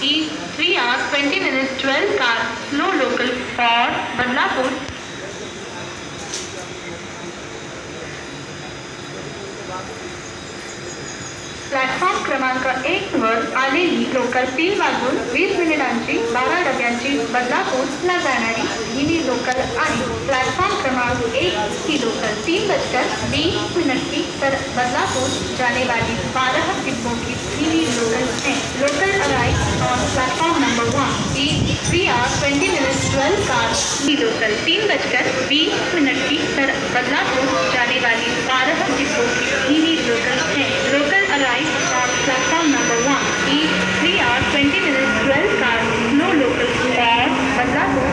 is 3 hours 20 minutes 12 car no local for Badlapur. Platform क्रमांक 1 वर आलेली लोकल 3 वाजून 20 मिनिटांची 12 डब्यांची बदलापूरला जाणारी हिनी लोकल आहे. प्लॅटफॉर्म क्रमांक 1 की लोकल 3:20 की तर बदलापुर जाने वाली 12 डिब्बों की हिनी लोकल है. Local arrive on platform number 1 is 3 hours 20 minutes 12 car he local 3:20 की तर बदलापुर जाने वाली 12 डिब्बों की हिनी लोकल है. Local arrive on platform number 1 is 3 hours 20 minutes 12 car no local for Badlapur.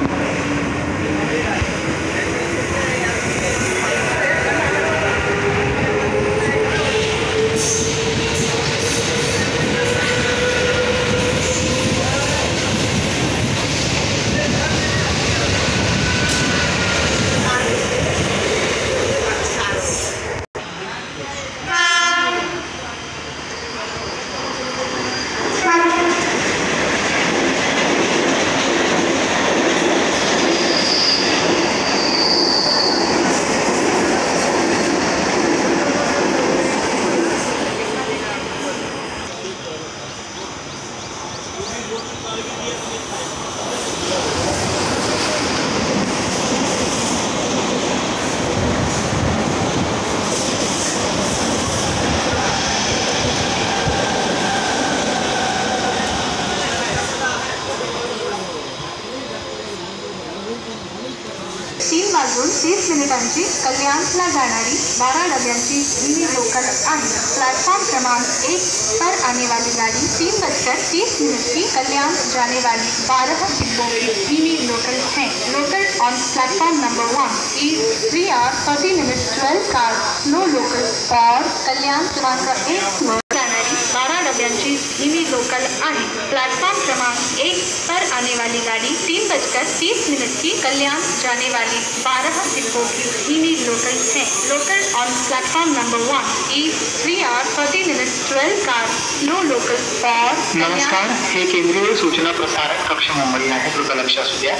वाजून 30 मिनिटांची कल्याणला जाणारी 12 डब्यांची हिनी लोकल आहे. प्लेटफॉर्म क्रमांक 1 पर आने वाली गाड़ी 3:30 की कल्याण जाने वाली 12 डिब्बों की हिनी लोकल है. Local on platform number 1 is 3 hours 30 minutes 12 car no local for Kalyan क्रमांक 1 वर जाणारी 12 डब्यांची हिनी लोकल आहे. प्लेटफॉर्म क्रमांक 1 पर आने वाली गाड़ी 3:30 की कल्याण जाने वाली 12 डिब्बों की हिनी लोकल है. Local on platform number 1 is 3 hours 30 minutes 12 car no local for. नमस्कार, हे केंद्रीय सूचना प्रसारण कक्ष मुंबई आहे. कृपया लक्ष असू द्या.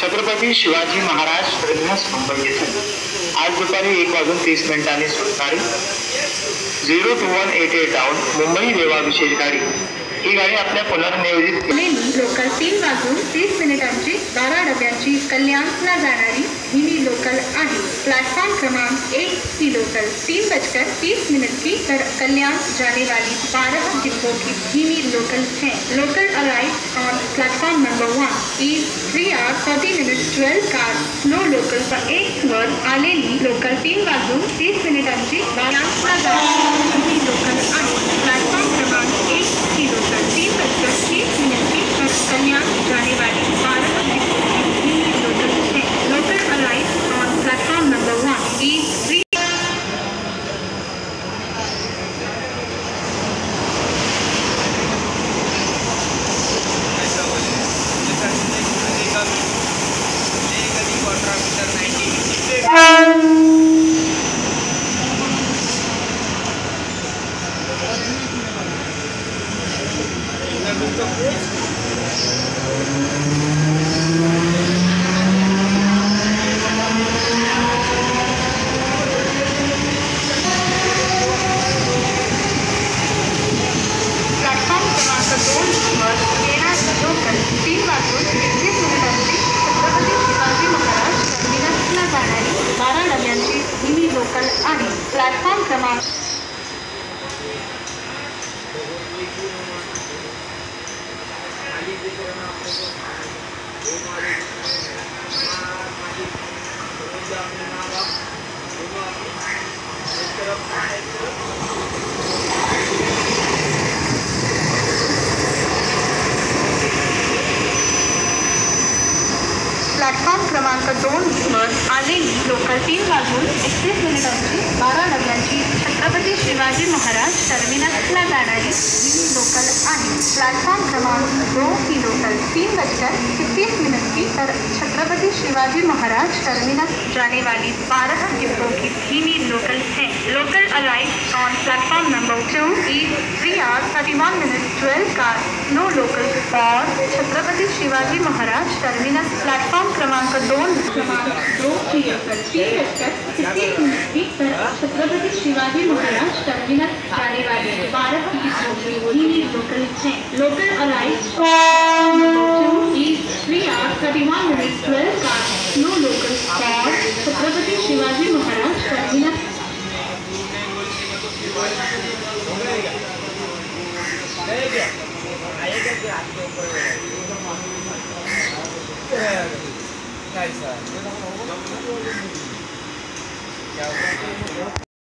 छत्रपती शिवाजी महाराज टर्मिनस मुंबई येथून आज दुपारी 1:30 सुटणारी 02188 डाऊन मुंबई रेवा विशेष गाडी ही गाडी आपल्या पुनर्नियोजित लोकल 3:30 12 डब्यांची कल्याणला जाणारी हिनी लोकल आहे. प्लेटफॉर्म क्रमांक 1 की लोकल 3:30 की तर कल्याण जाने वाली 12 डिब्बों की हिनी लोकल है. Local arrive on platform number 1 is 3 hours 30 minutes 12 car no local पर 1 वर आलेली लोकल 3:30 कल्याणला जाणारी हिनी लोकल आहे. प्लेटफॉर्म क्रमांक 1 की लोकल 3:30 की तर कल्याण जाने वाली 12 डिब्बों की हिनी लोकल है. Local arrive on platform number 1 is 3 platform क्रमांक प्लॅटफॉर्म क्रमांक 2 वर आलेली लोकल 3 वाजून 31 मिनिटांची 12 डब्यांची छत्रपती शिवाजी महाराज टर्मिनसला जाणारी मिनी लोकल आहे। प्लॅटफॉर्म क्रमांक 2 की लोकल 3:31 की, तर छत्रपति शिवाजी महाराज टर्मिनस जाने वाली 12 डिब्बों की धीमी लोकल है। Local arrives on platform number 2 is 3 hours 31 minutes 12 car, no local for Chhatrapati Shivaji Maharaj terminus. Platform क्रमांक 2 की लोकल 3:31 की, तर छत्रपति शिवाजी महाराज टर्मिनस जाने वाली 12 डिब्बों की धीमी लोकल है। Local arrives on number 2 is 3 hours 31 minutes 12 car, no local for Chhatrapati Shivaji Maharaj terminus.